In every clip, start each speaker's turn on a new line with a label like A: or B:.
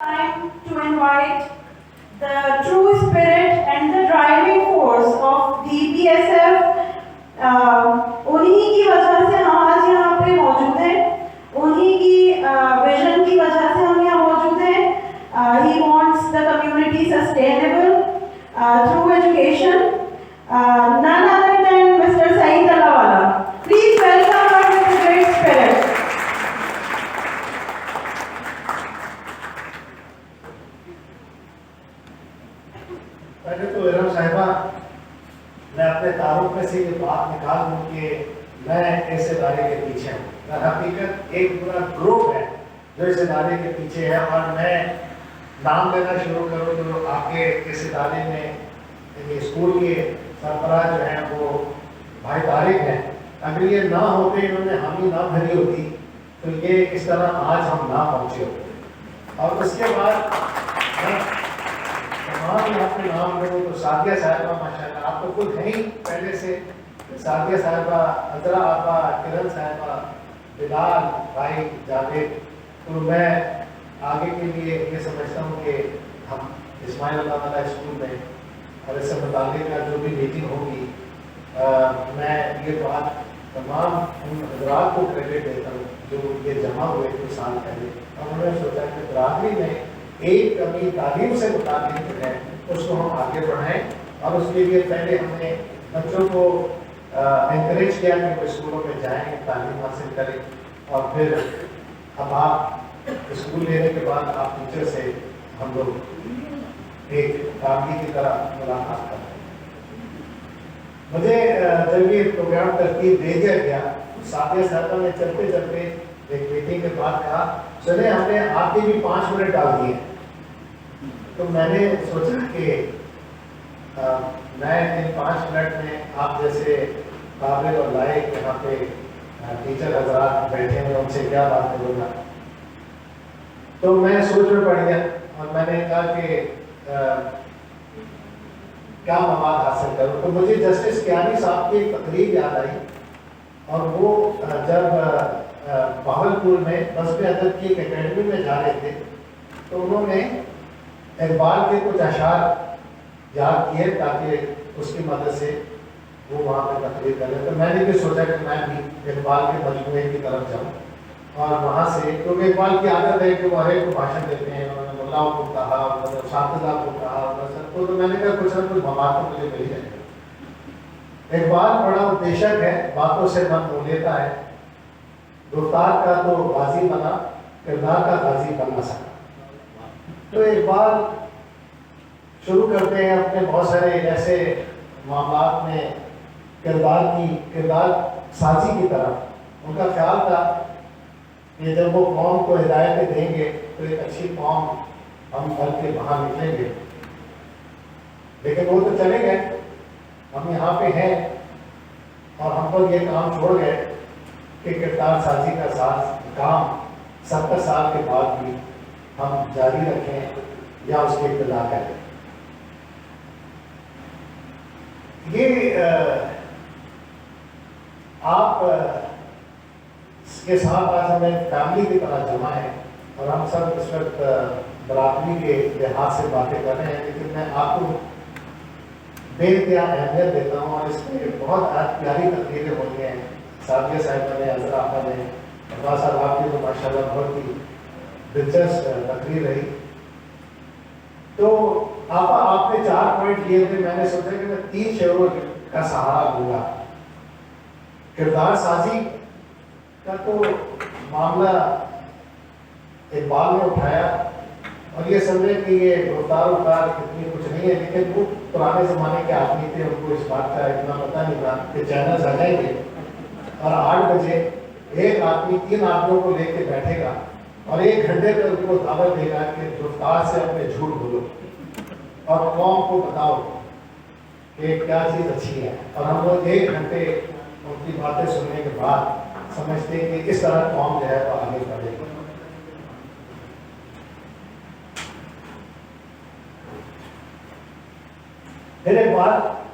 A: Time to invite the true spirit and the driving force of DBSF. उन्हीं की वजह से हम आज यहाँ पे मौजूद हैं, उन्हीं की विजन की वजह से हम यहाँ मौजूद हैं. He wants the community sustainable through education. None other than Mr. Saeed Allawala. Please welcome her with a great spirit.
B: पहले तो इरम साहिबा, मैं अपने तारुफ में से ये बात निकाल दूँ कि मैं इस इदारे के पीछे हूँ. दर हकीकत एक पूरा ग्रुप है जो इस इदारे के पीछे है, और मैं नाम लेना शुरू करूँ तो आपके इस इदारे में स्कूल के सरबराह जो हैं वो भाई तारिक हैं. अगर ये ना होते, इन्होंने हामी ना भरी होती तो ये इस तरह आज हम ना पहुँचे होते. और उसके बाद तमाम अपने नाम लो तो सादिया साहिबा, माशाल्लाह आप तो खुद हैं ही पहले से. सादिया साहिबा, अजरा आपा, किरण साहिबा, बिलाल भाई, जावेद. तो मैं आगे के लिए ये समझता हूँ कि हम इस्माइल अल्लाह वाला स्कूल में और इससे मुताल्लिक़ का जो भी मीटिंग होगी, मैं ये बात तमाम उन हजरात को क्रेडिट देता हूँ जो ये जमा हुए कुछ साल पहले, और उन्होंने सोचा कि बरादरी में एक कमी तालीम से मुताबिक है, उसको हम आगे बढ़ाएं. और उसके लिए पहले हमने बच्चों को एनकरेज किया कि वो स्कूलों में जाएं, तालीम हासिल करें, और फिर अब आप स्कूल लेने के बाद आप टीचर से हम लोग एक फैमिली की तरह मुलाकात करते हैं. मुझे जब ये प्रोग्राम तरतीब दे दिया गया, सादिया साहिबा ने चलते चलते एक मीटिंग के बाद कहा, चले हमने आपके भी 5 मिनट डाल दिए. तो मैंने सोचा कि मैं इन 5 मिनट में आप जैसे काबिल और लायक यहाँ पे टीचर हजरात बैठे हैं, उनसे क्या बात करूँगा. तो मैं सोच में पड़ गया और मैंने कहा कि क्या मवाद हासिल करूँ. तो मुझे जस्टिस कियानी साहब की एक तकरीर याद आई, और वो जब भावलपुर में बज़्म अदब की एक एकेडमी में जा रहे थे तो उन्होंने इकबाल के कुछ अशार याद किए ताकि उसकी मदद से वो वहाँ पे तकरीर कर रहे. तो मैंने भी सोचा कि मैं भी इकबाल के मजमूए की तरफ जाऊँ, और वहाँ से, क्योंकि इकबाल की आदत है कि वो हर एक को भाषण देते हैं. उन्होंने मुल्लाओं को कहा, उन्होंने शातिज़ा को कहा, सबको. तो मैंने कहा कुछ ना कुछ मवाद तो मुझे मिल जाएगा. इकबाल बड़ा उपदेशक है, बातों से मन मोह लेता है. गुफ्तार का तो गाजी बना, किरदार का गाजी बन ना सका. तो इकबाल शुरू करते हैं अपने बहुत सारे ऐसे मामलात में किरदार साजी की तरफ. उनका ख्याल था कि जब वो कौम को हिदायतें देंगे तो एक अच्छी कौम हम बन के बाहर निकलेंगे. लेकिन वो तो चले गए, हम यहाँ पे हैं, और हम पर ये काम छोड़ गए कि किरदार साजी का साथ काम 70 साल के बाद भी हम जारी रखें या उसकी इब्तिदा करें. ये आप के साथ आज हमें फैमिली की तरह जमा है, और हम सब इस वक्त बराबरी के लिहाज से बातें कर रहे हैं. लेकिन मैं आपको बेइंतहा अहमियत देता हूँ, और इसमें बहुत प्यारी तकरीरें होती हैं. सादिया साहिबा ने, अजरा आपा ने, अब्बास साहब आपकी तो माशाल्लाह बहुत ही दिलचस्प तकरीर रही. तो आपने 4 पॉइंट लिए थे. मैंने सोचा कि मैं 3 शेरों का सहारा लूँगा. किरदार साजी का तो मामला इकबाल ने उठाया, और ये समझे कि ये गुफ्तार इतनी कुछ नहीं है. लेकिन वो पुराने ज़माने के आदमी थे, उनको इस बात का इतना पता नहीं था कि चैनल आ जाएंगे और 8 बजे एक आदमी 3 आदमियों को लेके बैठेगा और 1 घंटे तक उनको दावत देगा कि गुफ्तार से अपने झूठ बोलो और कौम को बताओ कि क्या चीज़ अच्छी है. और हम लोग 1 घंटे उनकी बातें सुनने के बाद समझते हैं कि इस तरह कौम जो है वो आगे बढ़ेगी. फिर एक बात,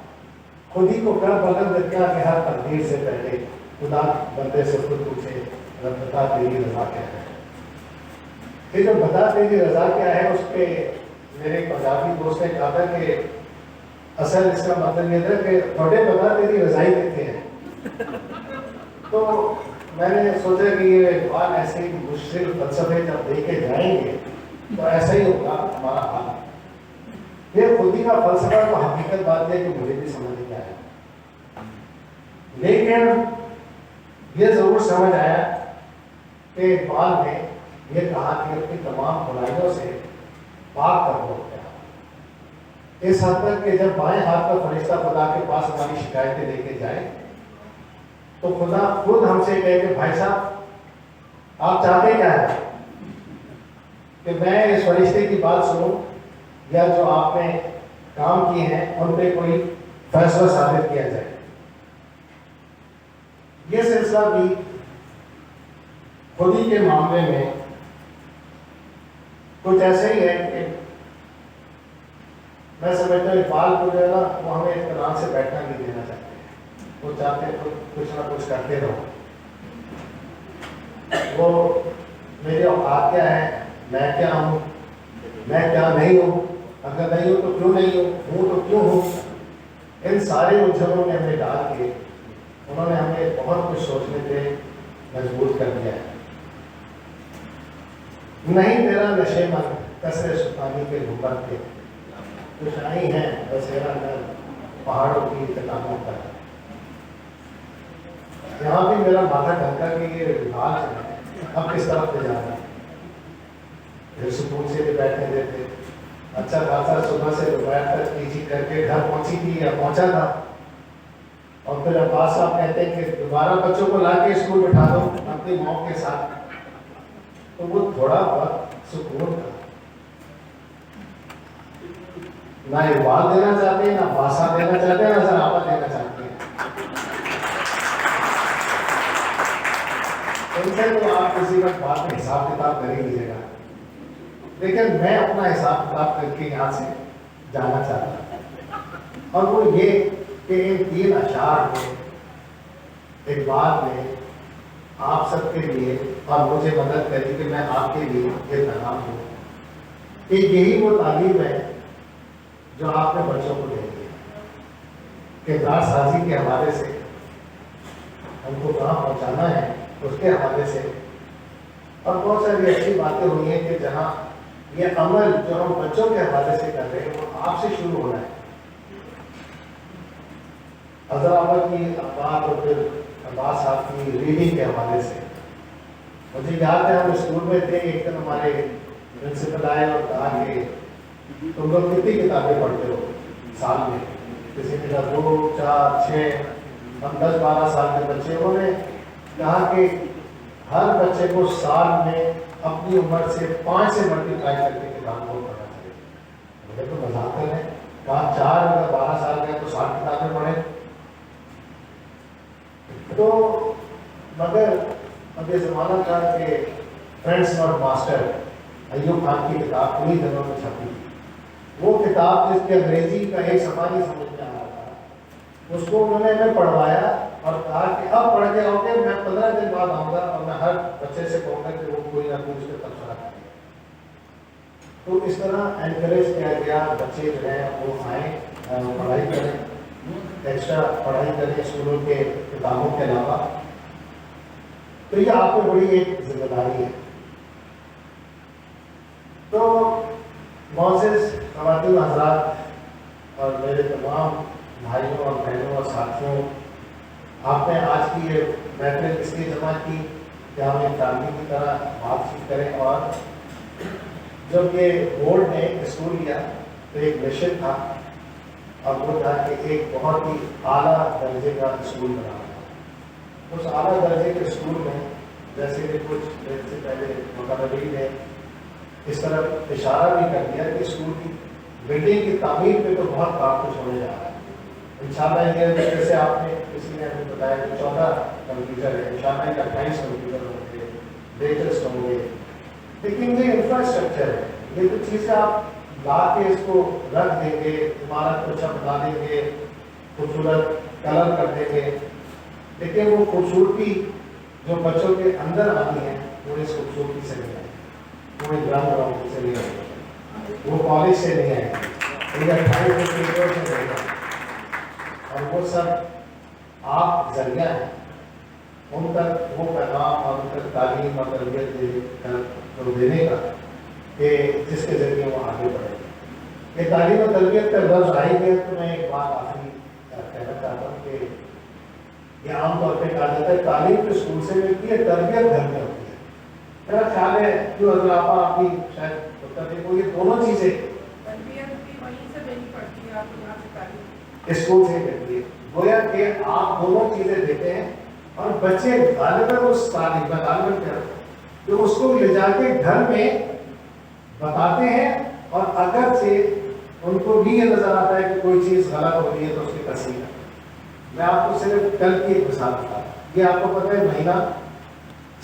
B: खुद ही को कर बुलंद क्या कि हर तकदीर से पहले खुदा बंदे से खुद पूछे, रब बता तेरी रज़ा क्या है. پھر جو بتاتے کہ رضا کیا ہے، اس پہ میرے پنجابی دوست نے کہا تھا کہ اصل اس کا مطلب یہ تھا کہ تھوڑے بتاتے کہ رضائی دیتے ہیں. تو میں نے سوچا کہ یہ اقبال ایسے ہی مشکل فلسفے جب دے کے جائیں گے تو ایسا ہی ہوگا ہمارا حال. پھر خودی کا فلسفہ کو حقیقت بات ہے کہ مجھے بھی سمجھ نہیں آیا، لیکن یہ ضرور سمجھ آیا کہ اقبال نے یہ کہا کہ اپنی تمام برائیوں سے پاک کر دو. اس حد تک کہ جب بائیں ہاتھ کا فرشتہ خدا کے پاس ہماری شکایتیں لے کے جائے تو خدا خود ہم سے کہے کہ بھائی صاحب آپ چاہتے کیا ہے، کہ میں اس فرشتے کی بات سنوں یا جو آپ نے کام کیے ہیں ان پہ کوئی فیصلہ ثابت کیا جائے. یہ سلسلہ بھی خودی کے معاملے میں کچھ ایسے ہی ہے کہ میں سمجھتا ہوں اقبال کو جو ہے نا وہ ہمیں اطمینان سے بیٹھنا نہیں دینا چاہتے ہیں. وہ چاہتے ہیں کچھ نہ کچھ کرتے رہو. وہ میری اوقات کیا ہے، میں کیا ہوں، میں کیا نہیں ہوں، اگر نہیں ہوں تو کیوں نہیں ہوں تو کیوں ہوں. ان سارے الجھنوں میں ہمیں ڈال کے انہوں نے ہمیں بہت کچھ سوچنے پہ مجبور کر دیا ہے. نہیں تیرا نشے من کثرے سلطانی کے گھبر کے کچھ نہیں ہے بسیرا نر پہاڑوں کی چٹانوں پر. یہاں بھی میرا ماتھا ڈھنکا کہ یہ حال ہے، اب کس طرف پہ جانا ہے. پھر سکون سے بھی بیٹھنے دیتے. اچھا خاصا صبح سے دوپہر تک پیچھی کر کے گھر پہنچی تھی یا پہنچا تھا، اور پھر عباس صاحب کہتے ہیں کہ دوبارہ بچوں کو لا کے اسکول بٹھا دو اپنی ماں کے ساتھ. تو وہ تھوڑا بہت سکون تھا. نہ اقبال دینا چاہتے ہیں، نہ باسا دینا چاہتے ہیں، نہ سراپا دینا چاہتے ہیں. ان سے تو آپ کسی وقت بات میں حساب کتاب کر ہی لیجیے گا، لیکن میں اپنا حساب کتاب کر کے یہاں سے جانا چاہتا ہوں. اور وہ یہ کہ ان 3 اشعار میں اقبال نے آپ سب کے لیے اور مجھے مدد کری کہ میں آپ کے لیے یہ پیغام ہوں کہ یہی وہ تعلیم ہے جو آپ نے بچوں کو دے دی. کردار سازی کے حوالے سے ہم کو کہاں پہنچانا ہے اس کے حوالے سے، اور بہت ساری ایسی باتیں ہوئی ہیں کہ جہاں یہ عمل جو ہم بچوں کے حوالے سے کر رہے ہیں وہ آپ سے شروع ہو رہا ہے. اظہر احمد کی بات اور پھر عباس صاحب کی ریڈنگ کے حوالے سے مجھے یاد ہے ہم اسکول میں تھے، ایک دن ہمارے پرنسپل آئے اور کہا کہ تم لوگ کتنی کتابیں پڑھتے ہو سال میں. کسی نے کہا 2 4 6، ہم 10 12 سال کے بچے. انہوں نے کہا کہ ہر بچے کو سال میں اپنی عمر سے 5 سے ملٹیپلائی کر کے کتاب کو پڑھنا چاہیے. مجھے تو مذاق کر رہے ہیں، کہا 4 اگر 12 سال کا ہے تو 60 کتابیں پڑھیں. تو مگر اب یہ زمانہ تھا کہ friends not master, Ayub Khan کی کتاب انہیں دنوں میں چھپی تھی. وہ کتاب جس کی انگریزی کا ایک صفحہ نہیں سمجھ میں آ رہا تھا، اس کو انہوں نے ہمیں پڑھوایا اور کہا کہ اب پڑھ کے آؤ گے، میں 15 دن بعد آؤں گا اور میں ہر بچے سے کہوں گا کہ وہ کوئی نہ کوئی اس پہ تبصرہ کرے. تو اس طرح انکریج کیا گیا بچے جو ہیں وہ آئیں، پڑھائی کریں، ایکسٹرا پڑھائی کریں اسکولوں کے کتابوں کے علاوہ. تو یہ آپ کو بڑی ایک ذمہ داری ہے. تو معزز خواتین حضرات اور میرے تمام بھائیوں اور بہنوں اور ساتھیوں، آپ نے آج کی یہ محفل اس لیے جمع کی کہ ہم ایک فیملی کی طرح بات چیت کریں. اور جب یہ بورڈ نے اسکول لیا تو ایک مشن تھا، اور وہ تھا کہ ایک بہت ہی اعلیٰ درجے کا اسکول بنانا. اس اعلیٰ درجے کے اسکول میں جیسے کہ کچھ دیر سے پہلے مقررین نے اس طرح اشارہ بھی کر دیا کہ اسکول کی بلڈنگ کی تعمیر پہ تو بہت کام کچھ ہونے جا رہا ہے. انشاءاللہ یہ جیسے آپ نے کسی نے ہمیں بتایا کہ 14 کمپیوٹر ہے، انشاءاللہ 28 کمپیوٹر ہوں گے، لیٹسٹ ہوں گے. لیکن یہ انفراسٹرکچر ہے، یہ تو چیزیں آپ لا کے اس کو رکھ دیں گے، عمارت کو اچھا بنا دیں گے، خوبصورت کلر کر دیں گے، لیکن وہ خوبصورتی جو بچوں کے اندر آتی ہے وہ اس خوبصورتی سے نہیں آتی. वो ग्राउंड राउंड से नहीं आएगा, वो कॉलेज से नहीं आएगा, ये 28 से रहेगा। और वो सब आप जरिया हैं उन तक वो पैगाम और उन तक तालीम और तरबियत देने का कि जिसके ज़रिए वो आगे बढ़े। ये तालीम और तरबियत का लफ्ज़ आएंगे तो मैं एक बात आखिरी कहना चाहता हूँ कि ये आमतौर पर कहा जाता है तालीम तो स्कूल से मिलती है, तरबियत घर में होती है। मेरा ख्याल है जो अजलापा आपकी शायद उत्तर थे वो ये दोनों चीज़ें स्कूल से मिलती है, गोया कि आप दोनों चीज़ें देते हैं और बच्चे गालिबन उस तालीम का गालिबन क्या तो उसको ले जाके घर में बताते हैं और अगर से उनको भी ये नजर आता है कि कोई चीज़ गलत हो रही है तो उसकी तस्वीर है। मैं आपको सिर्फ कल की एक मिसाल बता रहा हूँ। ये आपको पता है महीना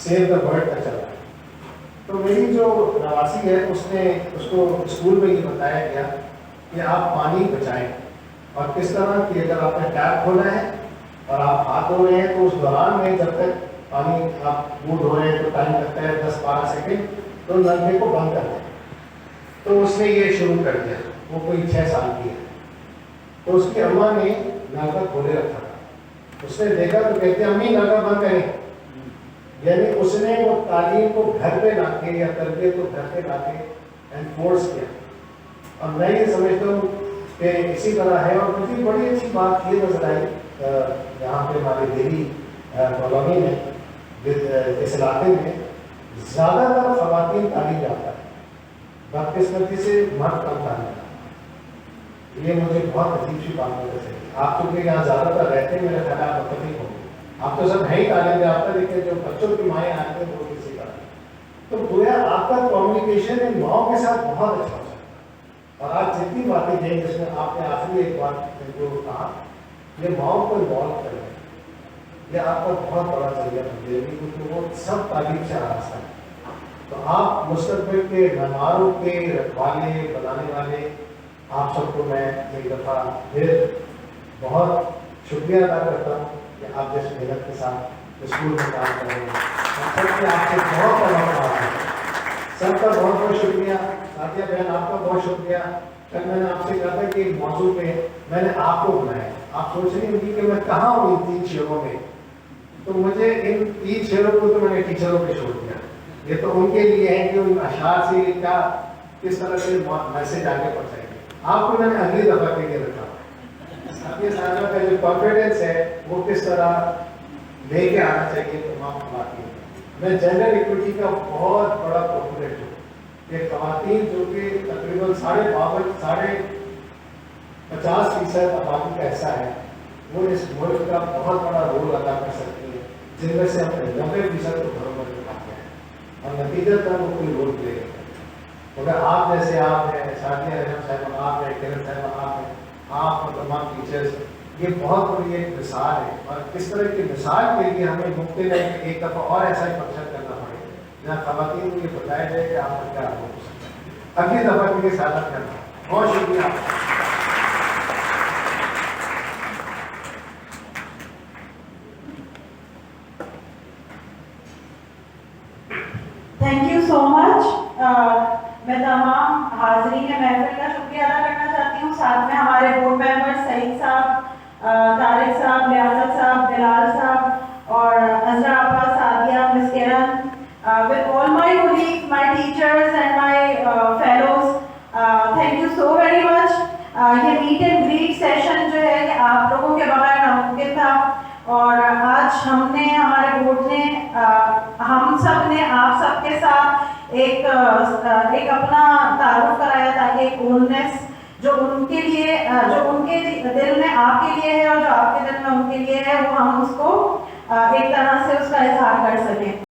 B: सेव द बर्ड का चल रहा है, तो मेरी जो नवासी है उसने उसको स्कूल में ये बताया गया कि आप पानी बचाएं और किस तरह कि अगर आपने टैप खोला है और आप हाथ धो रहे हैं तो उस दौरान में जब तक पानी आप मुँह धो रहे हैं तो टाइम लगता है 10-12 सेकेंड, तो नलके को बंद कर दें। तो उसने ये शुरू कर दिया, वो कोई 6 साल की है, तो उसकी अम्मा ने नलका खोले रखा था, उसने देखा तो कहते अम्मी नलका बंद करें। यानी उसने वो तालीम को घर पे लाके या तरबियत को घर पे लाके एनफोर्स किया। और मैं ये समझता हूँ कि इसी तरह है। और मुझे बड़ी अच्छी बात ये नजर आई यहाँ पे हमारे देवी कॉलोनी में इस इलाके में ज़्यादातर ख़वातीन तालीम याफ्ता है, बदकिस्मती से मर्द कम तालीम याफ्ता। ये मुझे बहुत अजीब सी बात नजर आई। आप चूँकि यहाँ ज़्यादातर रहते हैं, मेरे ख्याल आप मुतफिक होंगे, आप तो सब है ही तालीम याफ्ता, लेकिन जो बच्चों की माएँ आते हैं वो किसी का तो गोया आपका कम्युनिकेशन इन माओं के साथ बहुत अच्छा हो सकता है। और आज जितनी बातें कही जिसमें आपने आखिरी एक बात जो कहा, ये माओं को इन्वॉल्व कर रहे हैं, ये आपका बहुत बड़ा जरिया बन जाएगी क्योंकि वो सब तालीम से आरास्ता है। तो आप मुस्तक़बिल के मेहमानों के रखवाले बनाने वाले आप सबको मैं एक दफ़ा फिर बहुत शुक्रिया अदा करता हूँ कि आप जिस मेहनत के साथ स्कूल में काम कर रहे हैं। सबसे आपसे बहुत बहुत सबका बहुत बहुत शुक्रिया। साथिया बहन आपका बहुत शुक्रिया। कल मैंने आपसे कहा था कि मौजूद में मैंने आपको बुलाया, आप सोच रही होंगी कि मैं कहाँ हूँ इन 3 शेरों में, तो मुझे इन 3 शेरों को तो मैंने टीचरों पे छोड़ दिया। ये तो उनके लिए है कि उन अशार से क्या किस तरह से मैसेज आगे पहुँचाएंगे। आपको मैंने अगली दफ़ा के लिए रखा। साथिया साहब का जो कॉन्फिडेंस है वो किस तरह लेके आना चाहिए तमाम ख़वातीन। मैं जेंडर इक्विटी का बहुत बड़ा प्रोपोनेंट हूँ। ये ख़वातीन जो कि तकरीबन 50% आबादी का हिस्सा है, वो इस मुल्क का बहुत बड़ा रोल अदा कर सकती है, जिनमें से हमने 90% को घरों में दिखाते हैं और नतीजतन वो कोई रोल प्ले करते हैं। मगर आप जैसे आप हैं, साथिया साहब आप हैं, किरण साहब आप हैं, आप और तमाम टीचर्स, ये बहुत बड़ी एक मिसाल है। और किस तरह की मिसाल के लिए हमें मुमकिन है कि एक दफ़ा और ऐसा ही फंक्शन करना पड़े जहाँ ख़वातीन को ये बताया जाए कि आपका क्या हो सकता है। अगली दफ़ा के लिए स्वागत करना। बहुत शुक्रिया आपका।
A: Thank you so much. मैं तमाम हाज़रीन महफिल का शुक्रिया अदा करना चाहती हूँ। साथ में हमारे बोर्ड मेंबर सईद साहब, तारिक साहब, लियाकत साहब, बिलाल साहब और अजरा आपा, Sadia, miss Kiran, with all my colleagues, my teachers and my fellows, thank you so very much. ये मीट एंड ग्रीट सेशन जो है कि आप लोगों के बगैर नामुमकिन था और आज हमने हमारे बोर्ड ने हम सब ने आप सबके साथ एक अपना तारुफ कराया ताकि एक ओननेस जो उनके लिए जो उनके दिल में आपके लिए है और जो आपके दिल में उनके लिए है वो हम उसको एक तरह से उसका इजहार कर सकें।